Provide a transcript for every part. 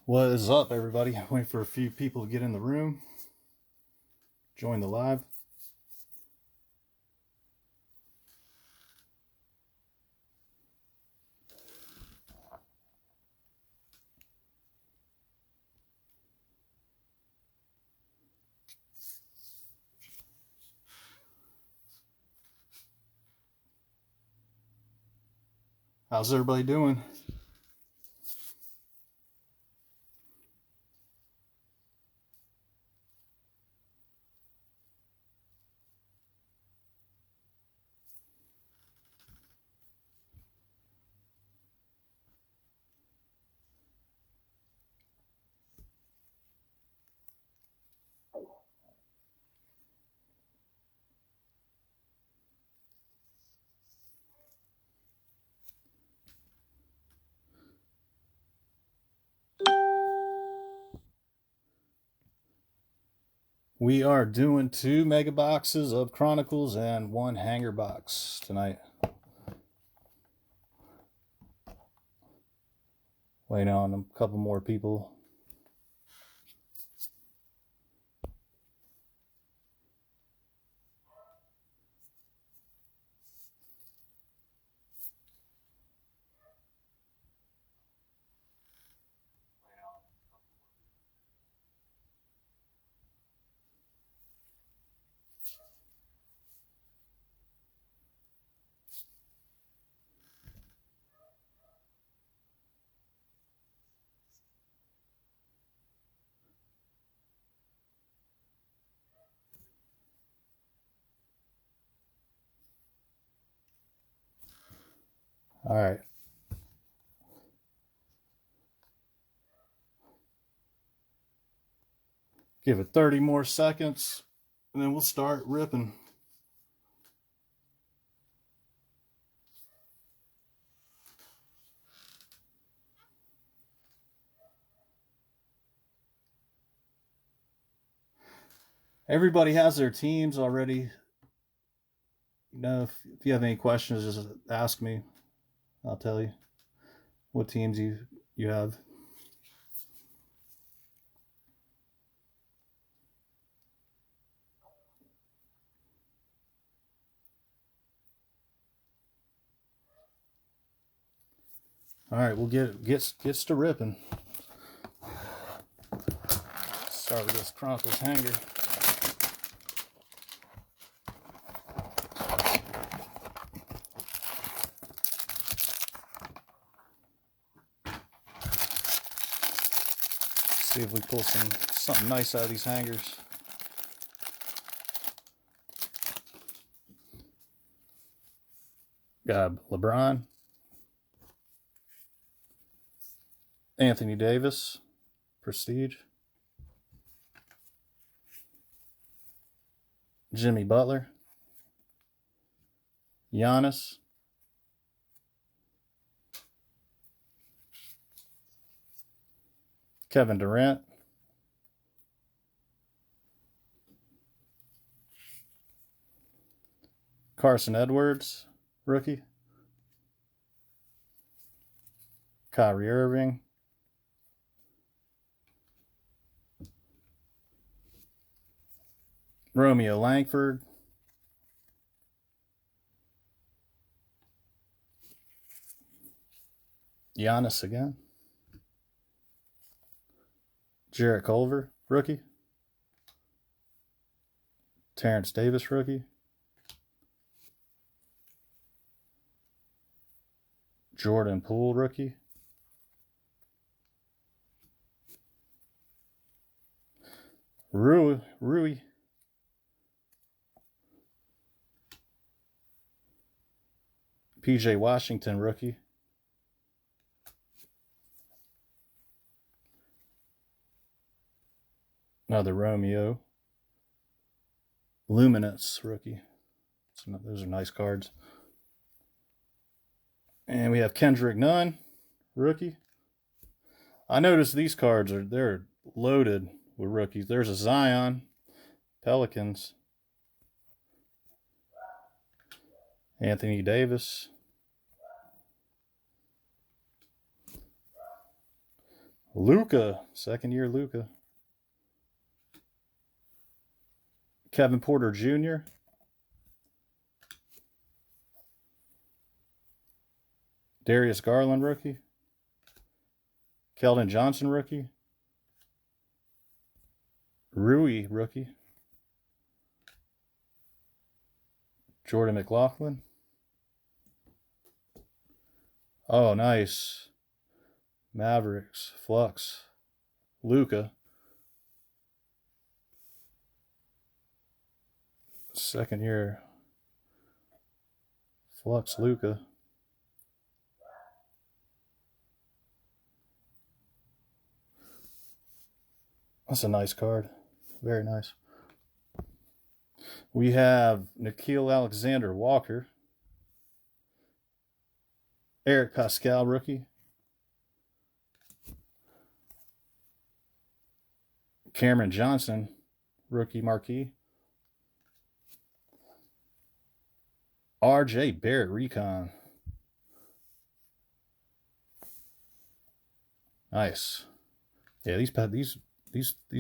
What is up, everybody? Waiting for a few people to get in the room, join the live. How's everybody doing? We are doing 2 mega boxes of Chronicles and 1 hanger box tonight. Waiting on a couple more people. All right. Give it 30 more seconds, and then we'll start ripping. Everybody has their teams already. If you have any questions, just ask me. I'll tell you what teams you have. All right, we'll gets to ripping. Start with this Chronicles hanger. See if we pull something nice out of these hangers. Got LeBron, Anthony Davis, Prestige, Jimmy Butler, Giannis, Kevin Durant, Carson Edwards, rookie, Kyrie Irving, Romeo Langford, Giannis again, Jarrett Culver, rookie, Terrence Davis, rookie, Jordan Poole, rookie, Rui, PJ Washington, rookie, another Romeo, Luminance, rookie. So those are nice cards. And we have Kendrick Nunn, rookie. I noticed these cards they're loaded with rookies. There's a Zion, Pelicans, Anthony Davis, Luka, second year Luka. Kevin Porter Jr. Darius Garland rookie. Keldon Johnson rookie. Rui rookie. Jordan McLaughlin. Oh, nice. Mavericks. Flux. Luka. Second year. Flux Luka. That's a nice card. Very nice. We have Nickeil Alexander Walker. Eric Pascal rookie. Cameron Johnson rookie marquee. RJ Barrett recon. Nice. Yeah, these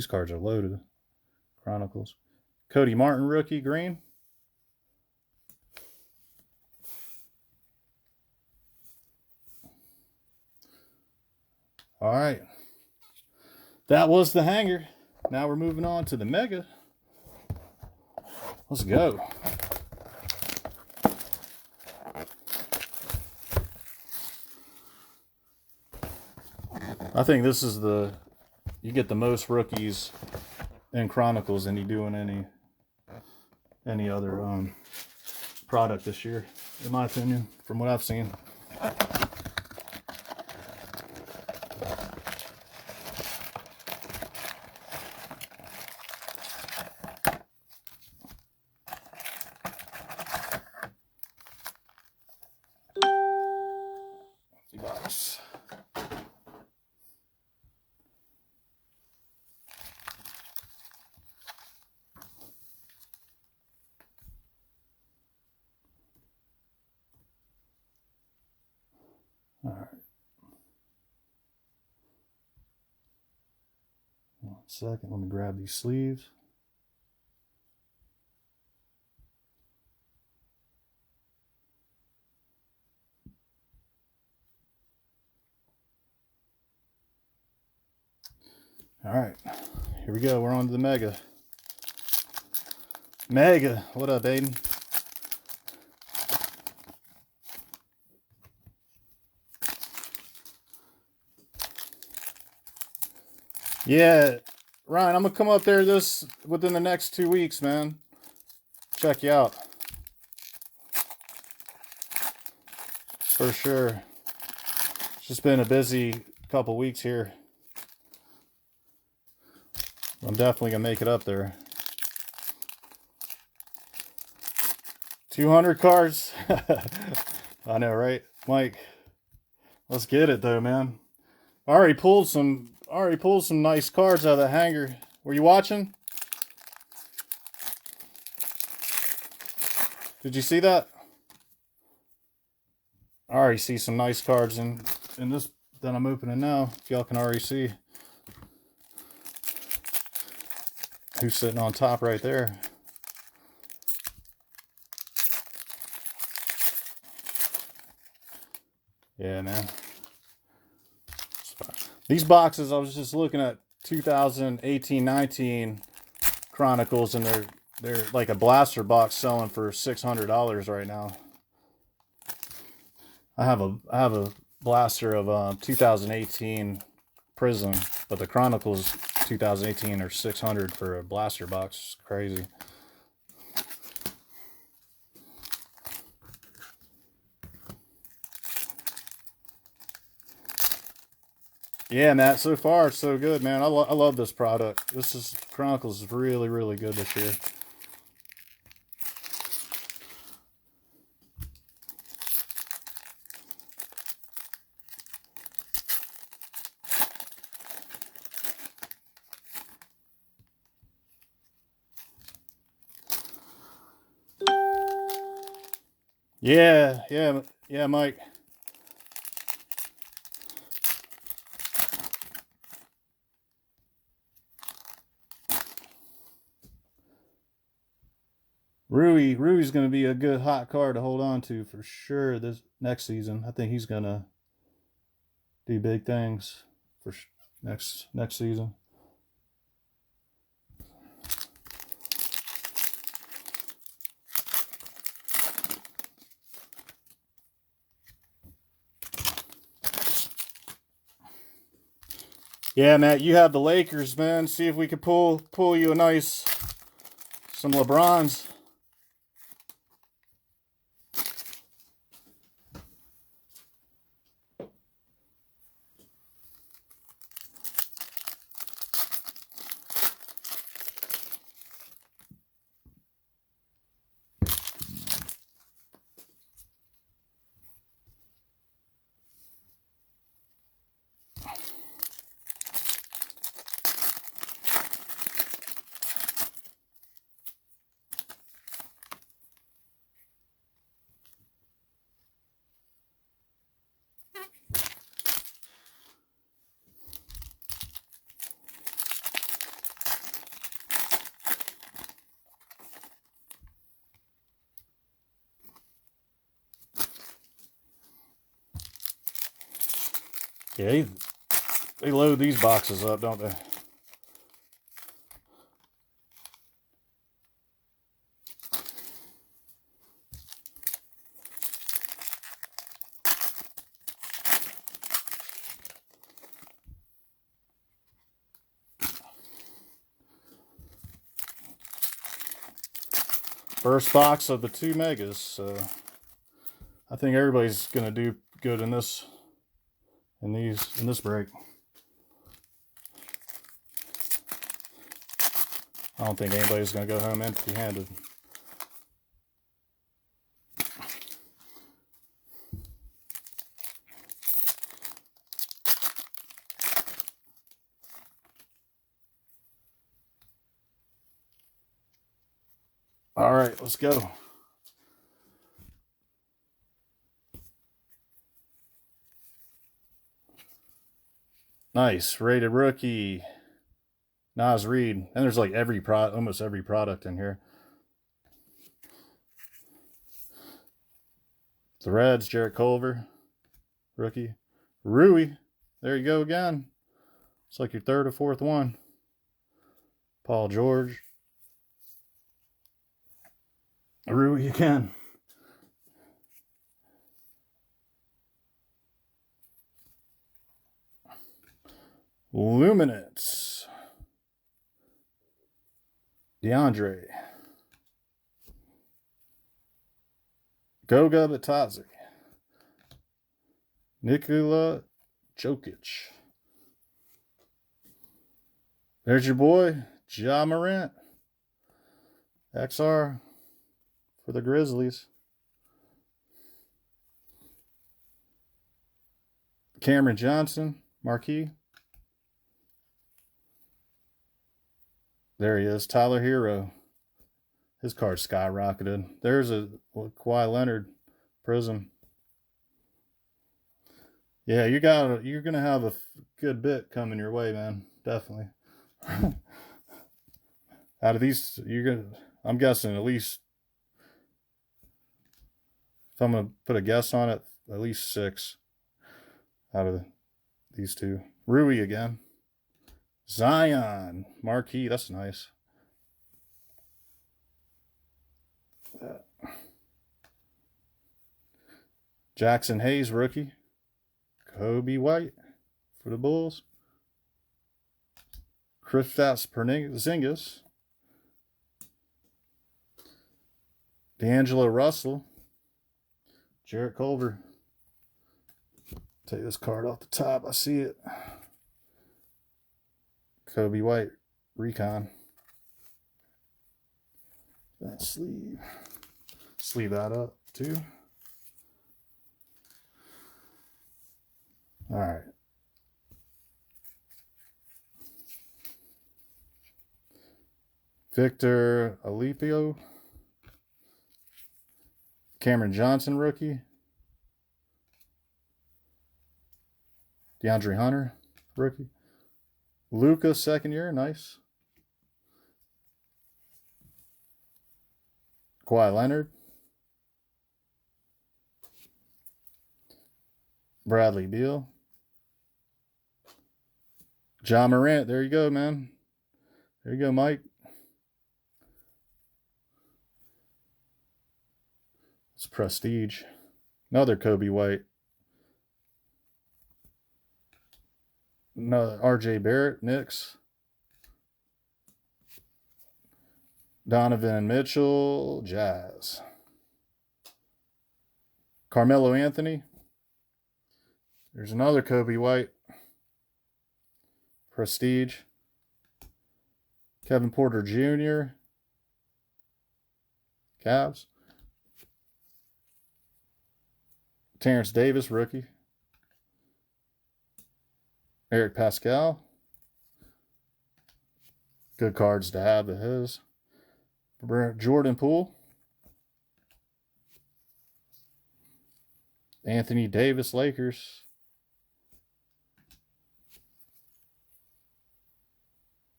cards are loaded. Chronicles. Cody Martin rookie green. All right. That was the hanger. Now we're moving on to the mega. Let's go. I think this is you get the most rookies in Chronicles than you do in any other product this year, in my opinion, from what I've seen. Box. All right. 1 second. Let me grab these sleeves. All right. Here we go. We're on to the mega. Mega. What up, Aiden? Yeah, Ryan, I'm gonna come up there within the next 2 weeks, man. Check you out. For sure. It's just been a busy couple weeks here. I'm definitely gonna make it up there. 200 cards. I know, right? Mike, let's get it though, man. I already pulled some nice cards out of the hanger. Were you watching? Did you see that? I already see some nice cards in this that I'm opening now. If y'all can already see who's sitting on top right there. Yeah, man. These boxes, I was just looking at 2018-19 Chronicles, and they're like a blaster box selling for $600 right now. I have a blaster of 2018 Prism, but the Chronicles 2018 are $600 for a blaster box. It's crazy. Yeah, Matt, so far so good, man. I love this product. Chronicles is really, really good this year. Yeah, Mike. Rui's going to be a good hot card to hold on to for sure this next season. I think he's going to do big things for next season. Yeah, Matt, you have the Lakers, man. See if we can pull you some LeBrons. Yeah, they load these boxes up, don't they? First box of the 2 megas, so I think everybody's gonna do good in this break. I don't think anybody's gonna go home empty-handed. All right, let's go. Nice, rated rookie, Nas Reed. And there's like almost every product in here. The Reds, Jarrett Culver, rookie. Rui, there you go again. It's like your third or fourth one. Paul George. Rui again. Luminance. DeAndre. Goga Batadze. Nikola Jokic. There's your boy, Ja Morant. XR for the Grizzlies. Cameron Johnson, marquee. There he is, Tyler Hero. His card skyrocketed. There's a Kawhi Leonard prism. Yeah, you're gonna have a good bit coming your way, man. Definitely. Out of these, I'm guessing at least, if I'm gonna put a guess on it, at least 6 out of these 2. Rui again. Zion, marquee. That's nice. Jackson Hayes, rookie. Kobe White for the Bulls. Kristaps Porzingis. D'Angelo Russell. Jarrett Culver. Take this card off the top. I see it. Kobe White, Recon. That sleeve that up too. All right. Victor Alipio. Cameron Johnson, rookie. DeAndre Hunter, rookie. Luka, second year, nice. Kawhi Leonard. Bradley Beal. John Morant. There you go, man. There you go, Mike. It's prestige. Another Kobe White. No, RJ Barrett, Knicks. Donovan Mitchell, Jazz. Carmelo Anthony. There's another Kobe White. Prestige. Kevin Porter Jr. Cavs. Terrence Davis, rookie. Eric Pascal. Good cards to have, his. Jordan Poole. Anthony Davis, Lakers.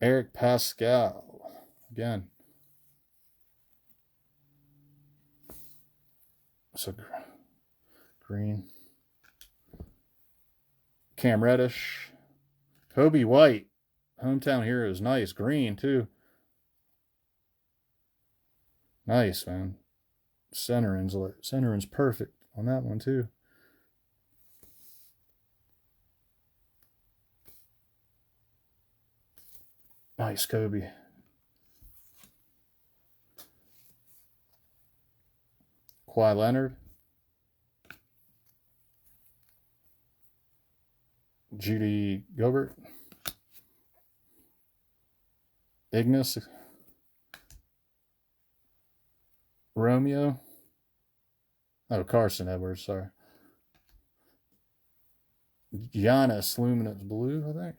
Eric Pascal. Again. So green. Cam Reddish. Kobe White. Hometown Heroes. Nice. Green, too. Nice, man. Centering's perfect on that one, too. Nice, Kobe. Kawhi Leonard. Judy Gobert. Ignis. Romeo. Oh, Carson Edwards, sorry. Giannis Luminous Blue, I think.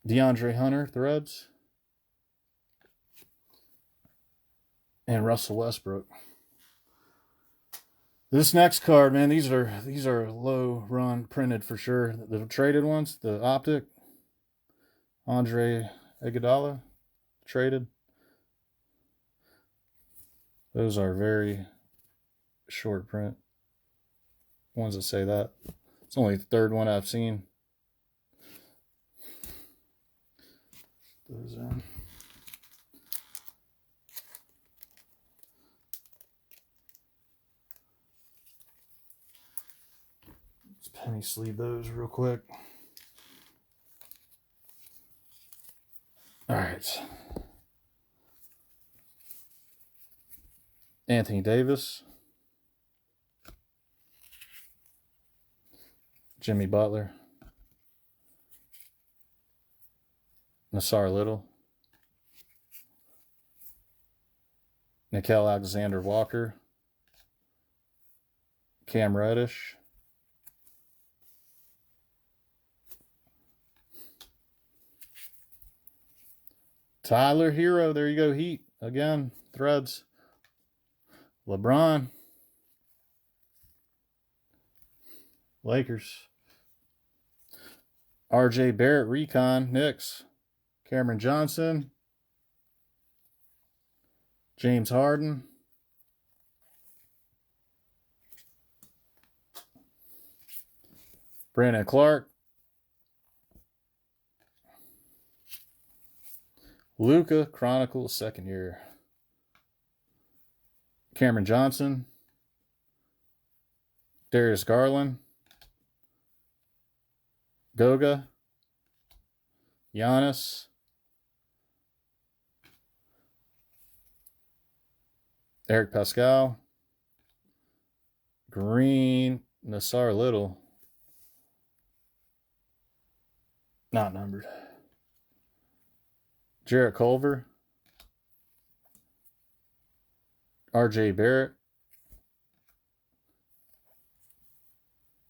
DeAndre Hunter, Threads. And Russell Westbrook. This next card, man, these are low run printed for sure. The traded ones, the Optic. Andre Iguodala, traded. Those are very short print. Ones that say that. It's only the third one I've seen. Those in. Let's penny sleeve those real quick. All right. Anthony Davis. Jimmy Butler. Nassar Little. Nickeil Alexander-Walker. Cam Reddish. Tyler Hero. There you go. Heat. Again. Threads. LeBron. Lakers. RJ Barrett. Recon. Knicks. Cameron Johnson. James Harden. Brandon Clark. Luka Chronicles, second year. Cameron Johnson. Darius Garland. Goga. Giannis. Eric Pascal. Green. Nassar Little. Not numbered. Jarrett Culver. RJ Barrett.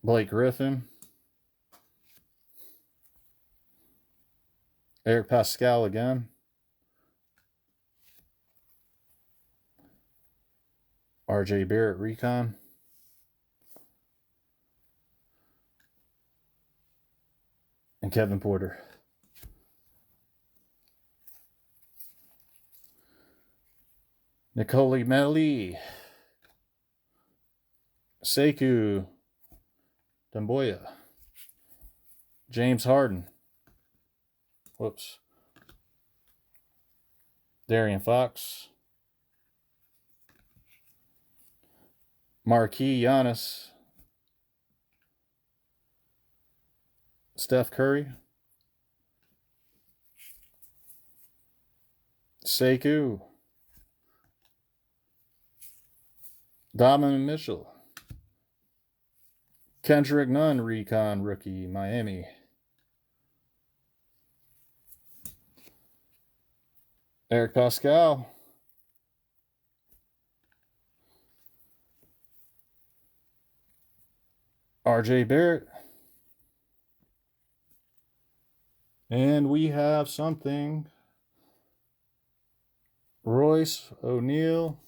Blake Griffin. Eric Pascal again. RJ Barrett Recon. and Kevin Porter. Nicole Melli, Sekou Doumbouya, James Harden. Whoops. Darian Fox. Marquis Giannis. Steph Curry. Sekou. Donovan Mitchell. Kendrick Nunn, Recon rookie, Miami. Eric Pascal. RJ Barrett. And we have something. Royce O'Neal.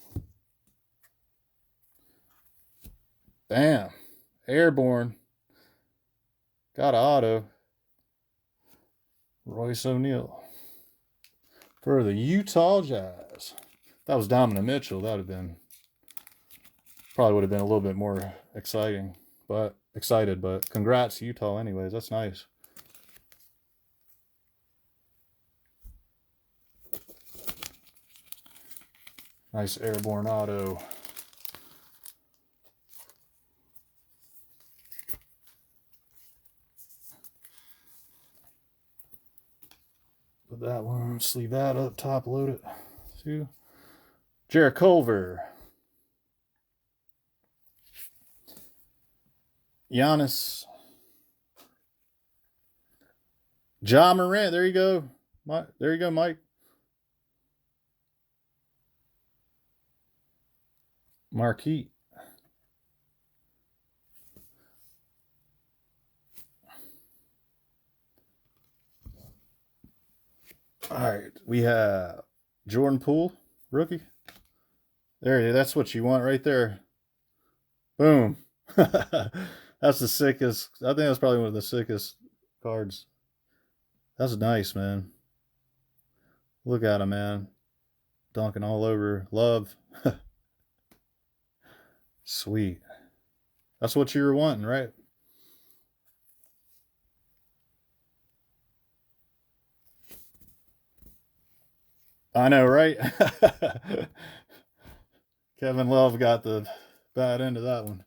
Bam. Airborne. Got an auto. Royce O'Neal. For the Utah Jazz. If that was Donovan Mitchell, that would have been, probably would have been a little bit more exciting. But excited, but congrats Utah anyways. That's nice. Nice airborne auto. Put that one, sleeve that up, top load it. See? Jarrett Culver. Giannis. Ja Morant. There you go. There you go, Mike. Marquis. All right. We have Jordan Poole, rookie. There, that's what you want right there. Boom. That's the sickest. I think that's probably one of the sickest cards. That's nice, man. Look at him, man. Dunking all over. Love. Sweet. That's what you were wanting, right? I know, right? Kevin Love got the bad end of that one.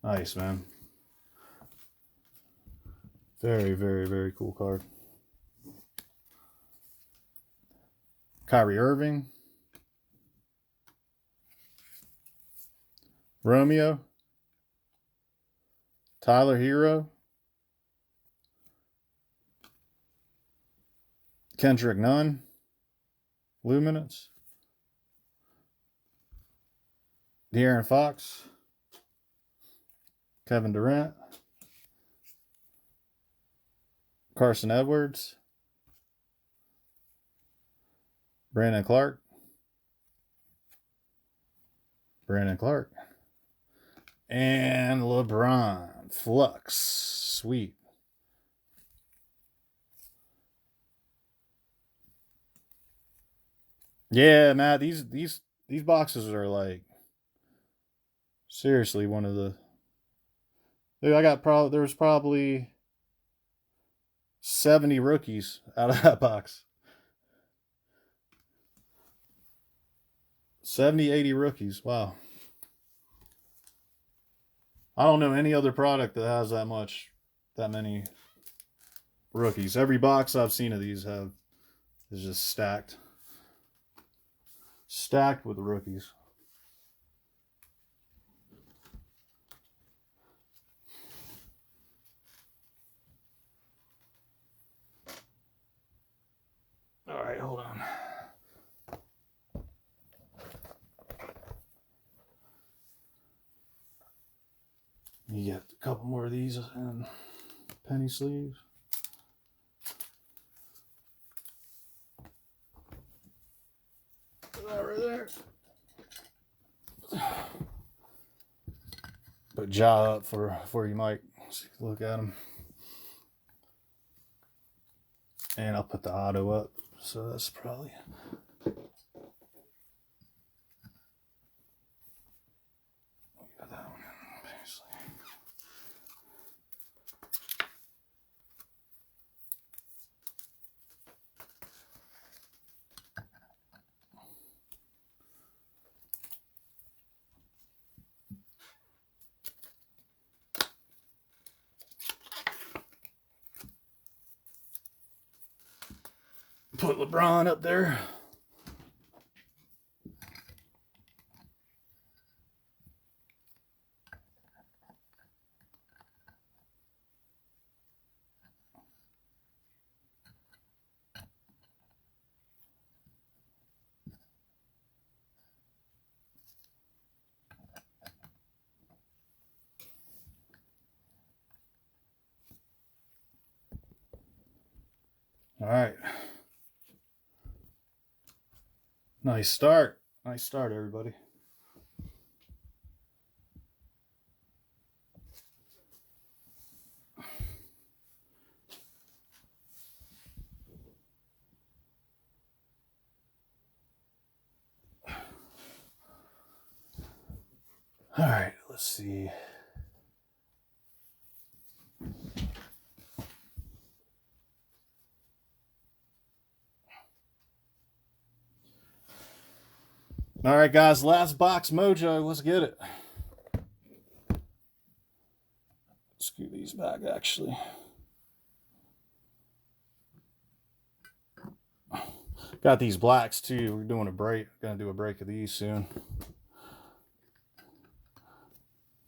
Nice, man. Very, very, very cool card. Kyrie Irving. Romeo. Tyler Hero. Kendrick Nunn. Luminance. De'Aaron Fox. Kevin Durant. Carson Edwards. Brandon Clark. And LeBron. Flux. Sweet. Yeah, Matt, these boxes are like seriously one of the. There was probably 70 rookies out of that box. 70, 80 rookies. Wow. I don't know any other product that has that many rookies. Every box I've seen of these is just stacked. Stacked with rookies. All right, hold on. You get a couple more of these and penny sleeve. Put that right there. Put jaw up for you, Mike. Look at them. And I'll put the auto up. So that's probably... Put that one in. Put LeBron up there. All right. Nice start. Nice start, everybody. All right, let's see. All right, guys, last box mojo. Let's get it. Scoot these back, actually. Got these blacks, too. We're doing a break. Gonna do a break of these soon.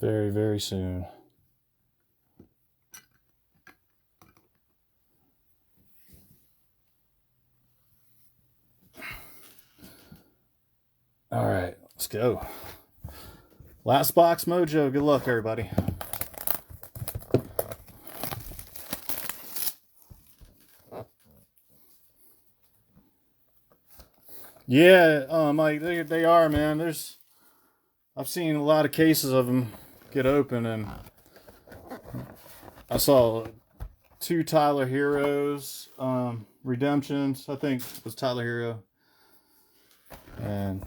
Very, very soon. All right, let's go. Last box mojo. Good luck, everybody. Yeah, Mike, they are, man. I've seen a lot of cases of them get open, and I saw 2 Tyler Heroes redemptions. I think it was Tyler Hero, and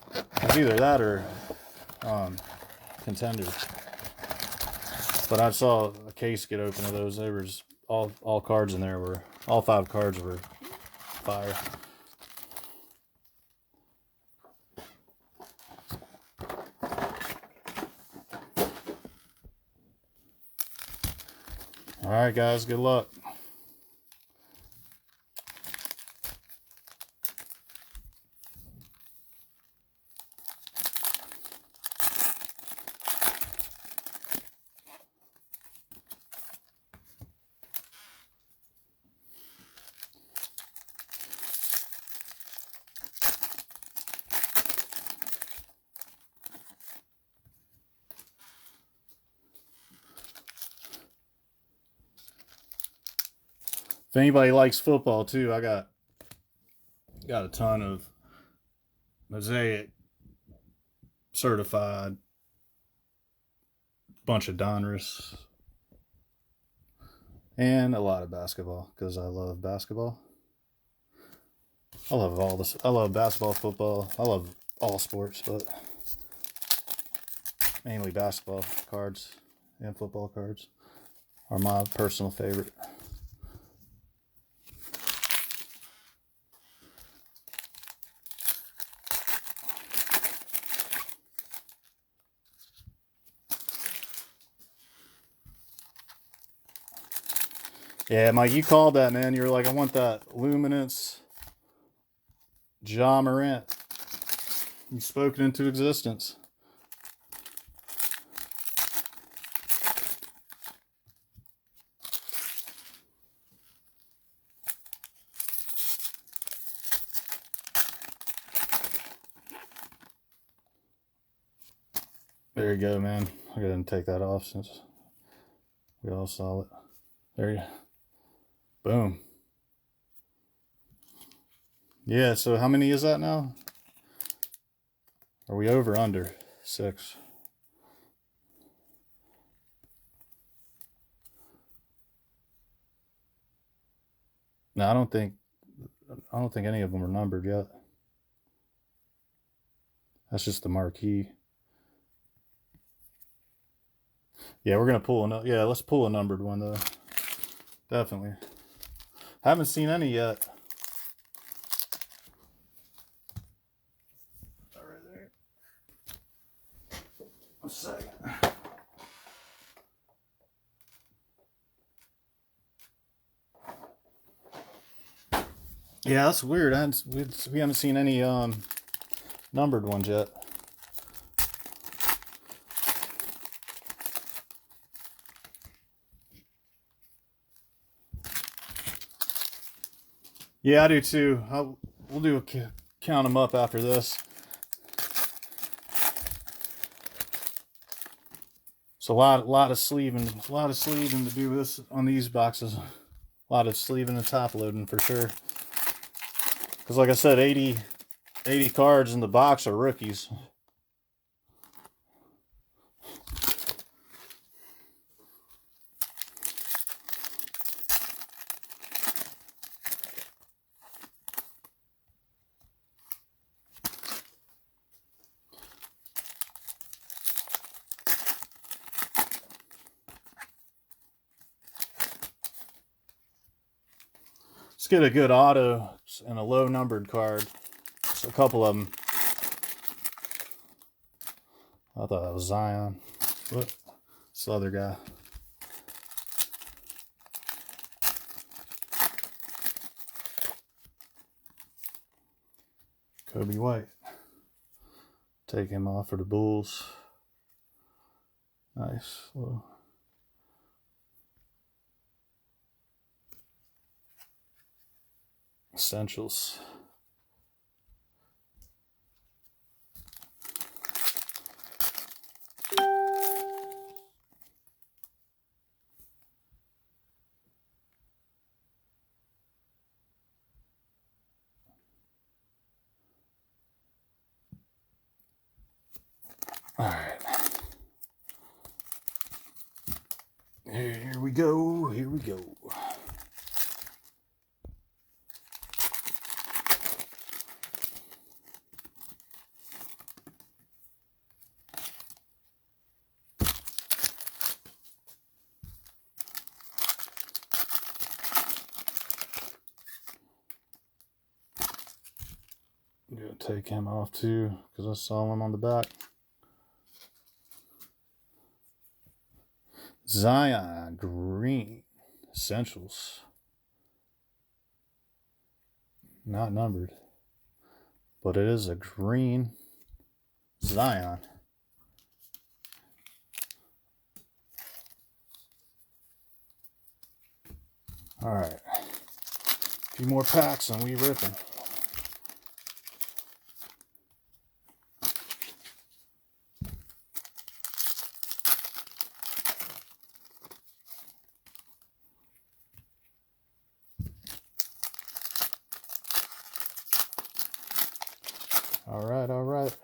it was either that or Contenders. But I saw a case get open of those. There was all cards in there were all 5 cards were fire. All right, guys, good luck. If anybody likes football too, I got a ton of Mosaic certified, bunch of Donruss, and a lot of basketball because I love basketball. I love all this. I love basketball, football. I love all sports, but mainly basketball cards and football cards are my personal favorite. Yeah, Mike, you called that, man. You were like, I want that luminance Ja Morant. You spoke it into existence. There you go, man. I gotta take that off since we all saw it. There you boom. Yeah, so how many is that now? Are we over under 6? No, I don't think any of them are numbered yet. That's just the marquee. Yeah, we're gonna pull a yeah. Let's pull a numbered one though. Definitely. Haven't seen any yet. Right there. A second. Yeah, that's weird. We haven't seen any numbered ones yet. Yeah, I do too. We'll do count them up after this. So a lot of sleeving to do this on these boxes. A lot of sleeving and top loading for sure. Because like I said, 80 cards in the box are rookies. Let's get a good auto and a low numbered card. So a couple of them. I thought that was Zion. What? It's the other guy. Kobe White. Take him off for the Bulls. Nice. Well, essentials. All right. Here we go. Here we go. I'm gonna take him off too because I saw him on the back. Zion Green Essentials. Not numbered, but it is a green Zion. All right, a few more packs and we ripping. All right, all right.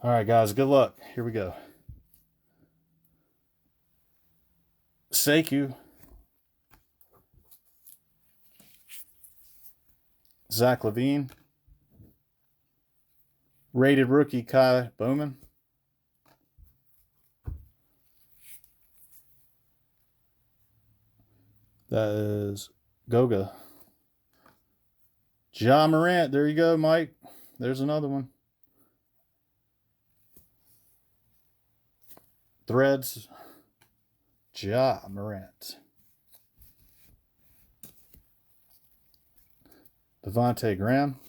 All right, guys, good luck. Here we go. Sekou. Zach LaVine. Rated rookie Kai Bowman. That is Goga. Ja Morant. There you go, Mike. There's another one. Threads. Ja Morant. Devontae Graham.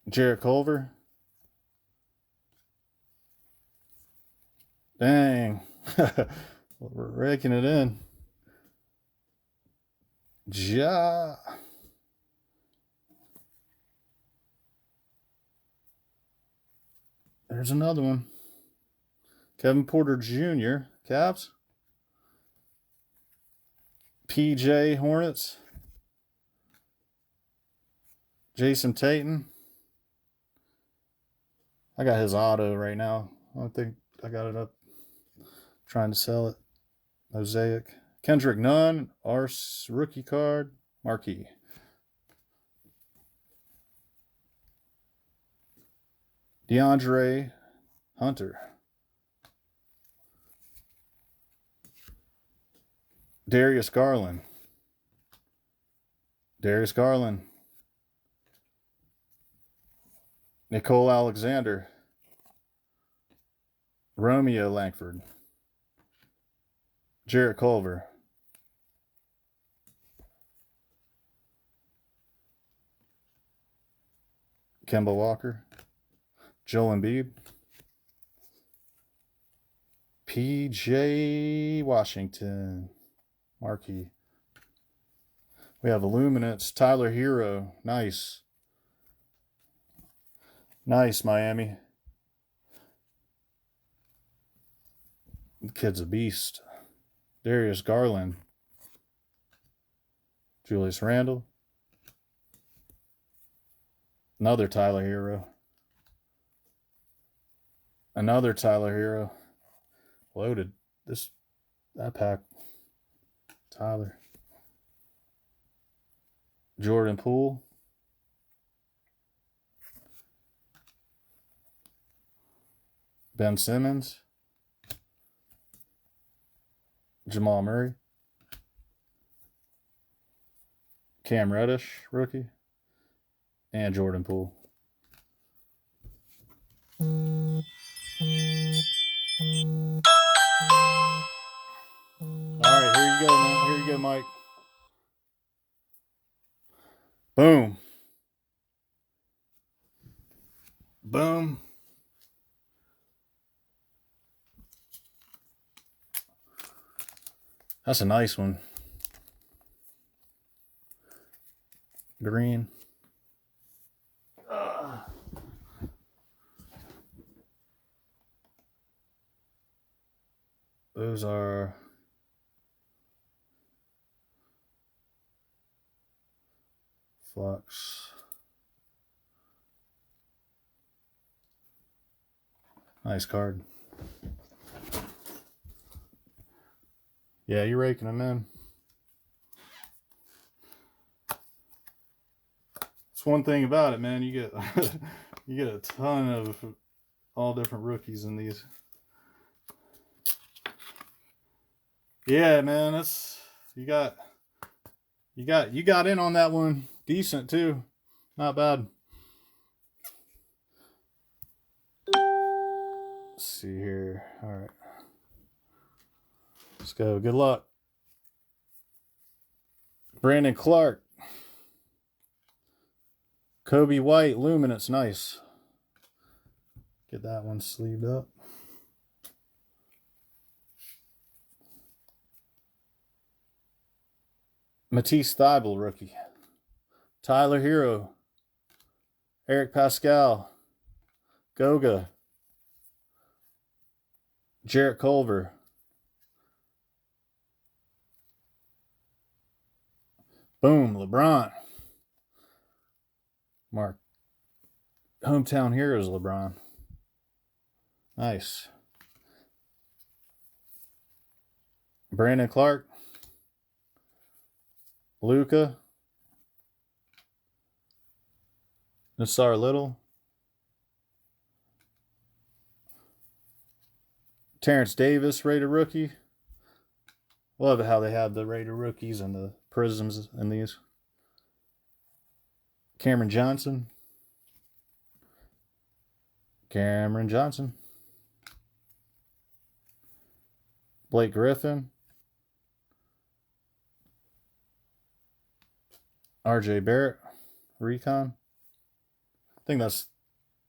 Jarrett Culver. Dang. We're raking it in. Ja. There's another one. Kevin Porter Jr. Cavs. PJ Hornets. Jason Tatum. I got his auto right now. I don't think I got it up. Trying to sell it. Mosaic. Kendrick Nunn. Arse rookie card. Marquee. DeAndre Hunter. Darius Garland. Darius Garland. Nicole Alexander. Romeo Langford. Jarrett Culver. Kemba Walker. Joel Embiid. PJ Washington. Marquee. We have Illuminates. Tyler Hero. Nice. Nice, Miami. The kid's a beast. Darius Garland. Julius Randle. Another Tyler Hero. Another Tyler Hero. Loaded. That pack. Tyler. Jordan Poole. Ben Simmons. Jamal Murray. Cam Reddish, rookie. And Jordan Poole. All right, here you go, man. Here you go, Mike. Boom. Boom. That's a nice one. Green. Those are Flux. Nice card. Yeah, you're raking them in. It's one thing about it, man. You get you get a ton of all different rookies in these. Yeah, man, that's you got in on that one decent too. Not bad. Let's see here. All right. Let's go. Good luck. Brandon Clark. Kobe White, Luminance, nice. Get that one sleeved up. Matisse Thybulle, rookie. Tyler Hero. Eric Pascal. Goga. Jarrett Culver. Boom, LeBron. Mark. Hometown Heroes, LeBron. Nice. Brandon Clark. Luka. Nassar Little. Terrence Davis, Raider rookie. Love how they have the Raider rookies and the prisms in these. Cameron Johnson. Cameron Johnson. Blake Griffin. RJ Barrett. Recon. I think that's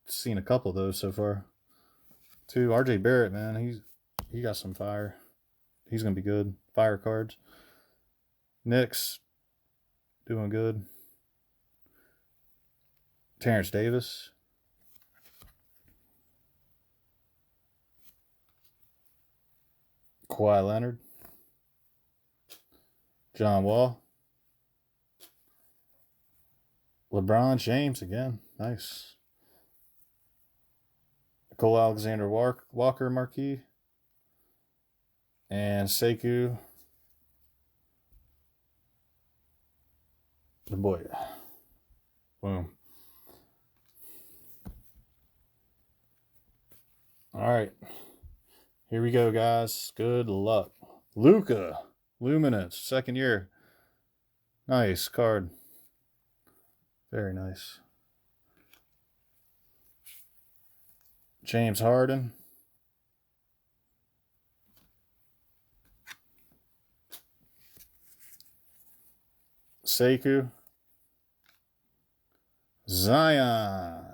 seen a couple of those so far. Too. RJ Barrett, man, he got some fire. He's gonna be good. Fire cards. Knicks doing good. Terrence Davis. Kawhi Leonard. John Wall. LeBron James again. Nice. Cole Alexander Walker marquee. And Sekou. The boy. Boom. All right. Here we go, guys. Good luck. Luka. Luminance. Second year. Nice card. Very nice. James Harden. Sekou. Zion.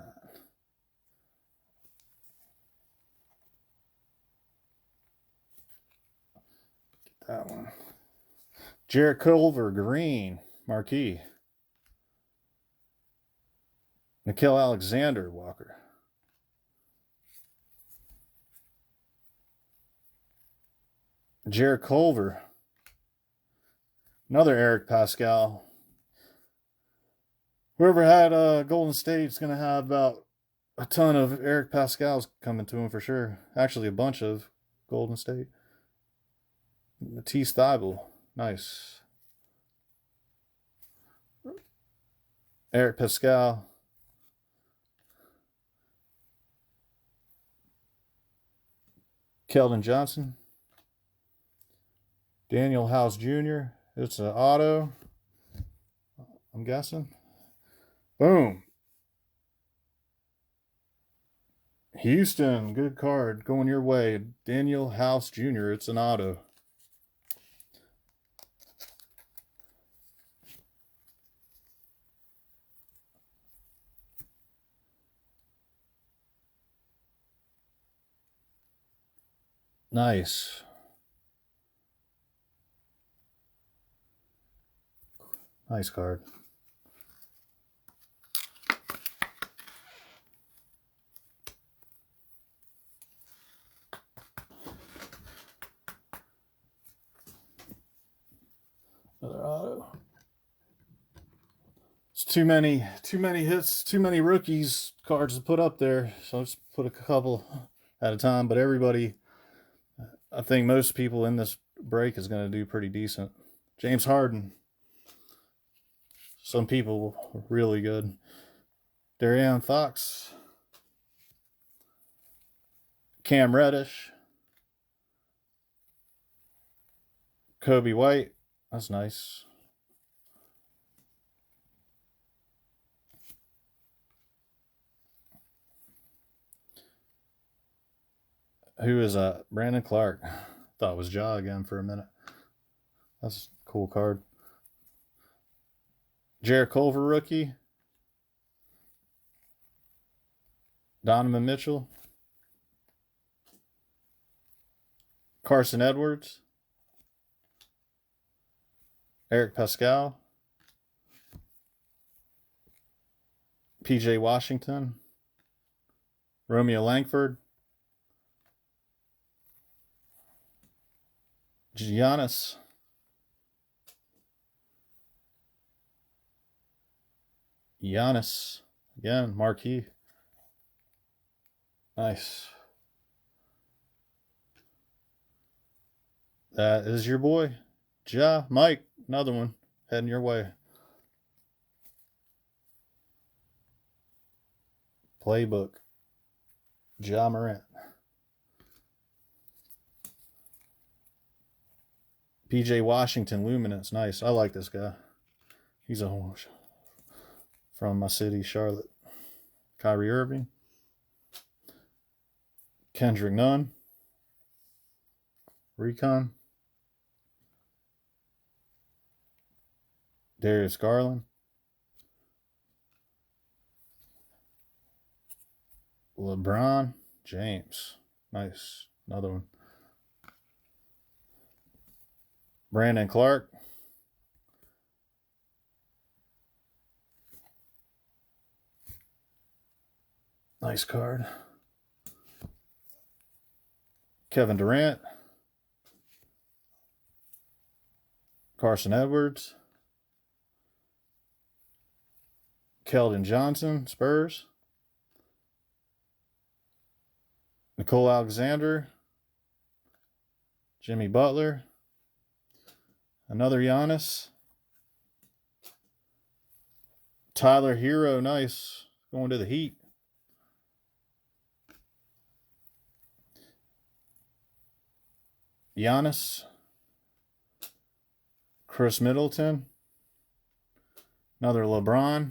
Get that one. Jarrett Culver, green, marquee. Nickeil Alexander, Walker. Jarrett Culver. Another Eric Pascal. Whoever had Golden State's going to have about a ton of Eric Pascals coming to him for sure. Actually, a bunch of Golden State. T. Steibel. Nice. Eric Pascal. Keldon Johnson. Daniel House Jr. It's an auto, I'm guessing. Boom. Houston, good card going your way. Daniel House Jr. It's an auto. Nice. Nice card. Another auto. It's too many hits, too many rookies cards to put up there. So I'll just put a couple at a time. But everybody, I think most people in this break is going to do pretty decent. James Harden. Some people really good. De'Aaron Fox. Cam Reddish. Kobe White. That's nice. Who is Brandon Clark? Thought it was Ja again for a minute. That's a cool card. Jarrett Culver rookie. Donovan Mitchell. Carson Edwards. Eric Pascal. PJ Washington. Romeo Langford. Giannis. Again, marquee. Nice. That is your boy. Mike, another one heading your way. Playbook. Morant. PJ Washington, Luminance. Nice. I like this guy. He's from my city, Charlotte. Kyrie Irving. Kendrick Nunn. Recon. Darius Garland. LeBron James. Nice. Another one. Brandon Clark. Nice card. Kevin Durant. Carson Edwards. Keldon Johnson, Spurs. Nicole Alexander. Jimmy Butler. Another Giannis. Tyler Hero, nice. Going to the Heat. Giannis. Chris Middleton. Another LeBron.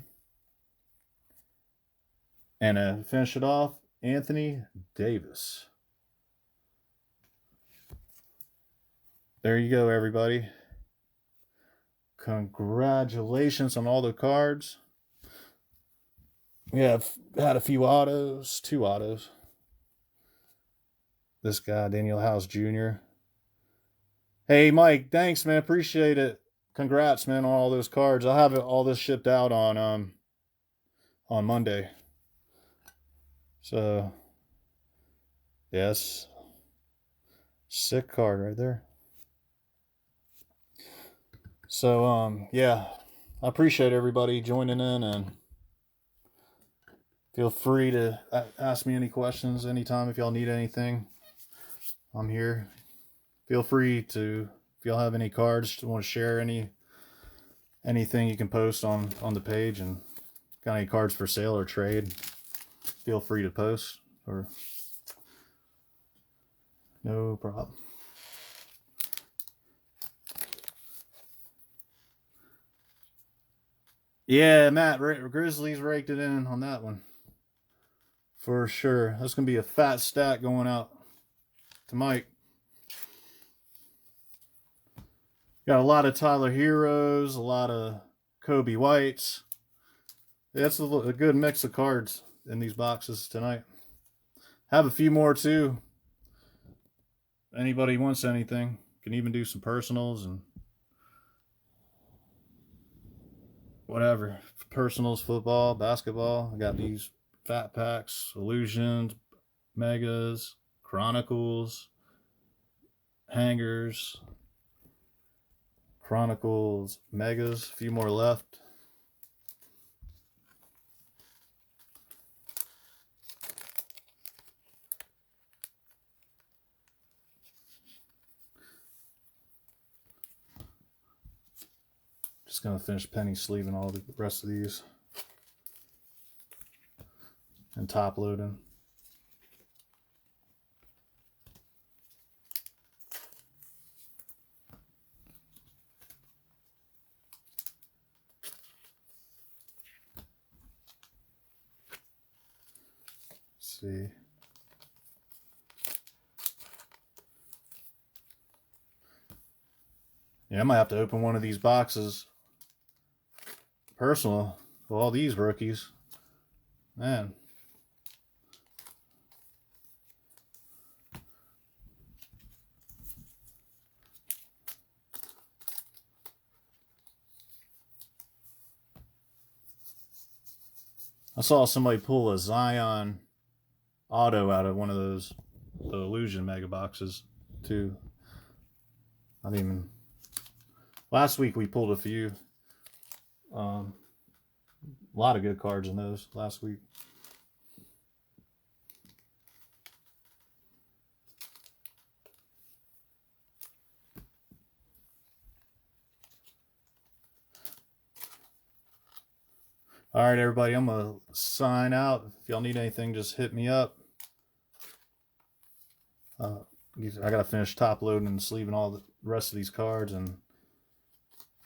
And to finish it off, Anthony Davis. There you go, everybody. Congratulations on all the cards. We have had a few autos, 2 autos. This guy, Daniel House Jr. Hey, Mike, thanks, man. Appreciate it. Congrats, man, on all those cards. I'll have all this shipped out on Monday. So, yes, sick card right there. So, yeah, I appreciate everybody joining in, and feel free to ask me any questions anytime if y'all need anything. I'm here. Feel free to, if y'all have any cards, want to share anything, you can post on the page, and got any cards for sale or trade, feel free to post, or no problem. Yeah, Matt, Grizzlies raked it in on that one. For sure. That's going to be a fat stack going out to Mike. Got a lot of Tyler Heroes, a lot of Kobe Whites. That's a good mix of cards in these boxes tonight. Have a few more too. Anybody wants anything, can even do some personals and whatever. Personals, football, basketball. I got these fat packs, Illusions, Megas, Chronicles, Hangers, Chronicles, Megas, a few more left. Just gonna finish penny sleeving all the rest of these and top loading. Let's see. Yeah, I might have to open one of these boxes personal with all these rookies. Man. I saw somebody pull a Zion auto out of one of those, the Illusion mega boxes too. I didn't even, last week we pulled a few. A lot of good cards in those last week. All right, everybody, I'm going to sign out. If y'all need anything, just hit me up. I got to finish top loading and sleeving all the rest of these cards and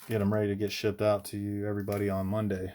get them ready to get shipped out to you, everybody, on Monday.